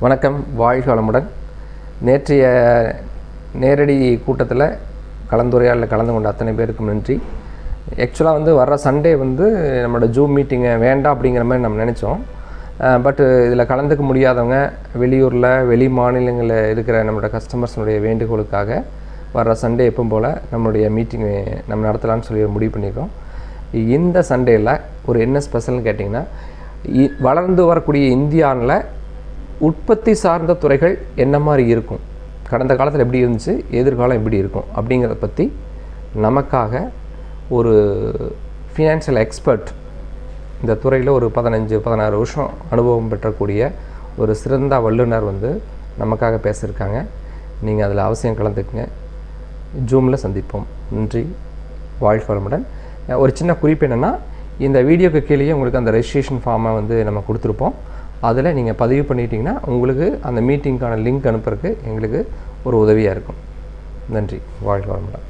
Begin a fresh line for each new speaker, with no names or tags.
வணக்கம், வாழ்க வளமுடன். நேற்றைய நேரடி கூட்டத்தில் கலந்துரையாடலில் கலந்து கொண்ட அத்தனை பேருக்கும் நன்றி. ஆக்சுவலாக வர்ற சண்டே நம்மளோட ஜூம் மீட்டிங்கை வேண்டாம் அப்படிங்கிற மாதிரி நம்ம நினச்சோம். பட்டு இதில் கலந்துக்க முடியாதவங்க வெளியூரில் வெளி மாநிலங்களில் இருக்கிற நம்மளோட கஸ்டமர்ஸனுடைய வேண்டுகோளுக்காக வர்ற சண்டே எப்பவும் போல் நம்மளுடைய மீட்டிங் நம்ம நடத்தலான்னு சொல்லி முடிவு பண்ணியிருக்கோம். இந்த சண்டேயில் ஒரு என்ன ஸ்பெஷல்னு கேட்டிங்கன்னா, வளர்ந்து வரக்கூடிய இந்தியாவில் உற்பத்தி சார்ந்த துறைகள் என்ன மாதிரி இருக்கும், கடந்த காலத்தில் எப்படி இருந்துச்சு, எதிர்காலம் எப்படி இருக்கும் அப்படிங்கிறத பற்றி நமக்காக ஒரு ஃபினான்ஷியல் எக்ஸ்பர்ட், இந்த துறையில் ஒரு 15-16 வருஷம் அனுபவம் பெற்றக்கூடிய ஒரு சிறந்த வல்லுநர் நமக்காக பேசியிருக்காங்க. நீங்கள் அதில் அவசியம் கலந்துக்குங்க. ஜூமில் சந்திப்போம். நன்றி, வாழ்க வளமுடன். ஒரு சின்ன குறிப்பு என்னென்னா, இந்த வீடியோக்கு கீழேயே உங்களுக்கு அந்த ரெஜிஸ்ட்ரேஷன் ஃபார்மை நம்ம கொடுத்துருப்போம். அதில் நீங்கள் பதிவு பண்ணிட்டீங்கன்னா உங்களுக்கு அந்த மீட்டிங்க்கான லிங்க் அனுப்புறதுக்கு எங்களுக்கு ஒரு உதவியாக இருக்கும். நன்றி, வாழ்க வளமுடன்.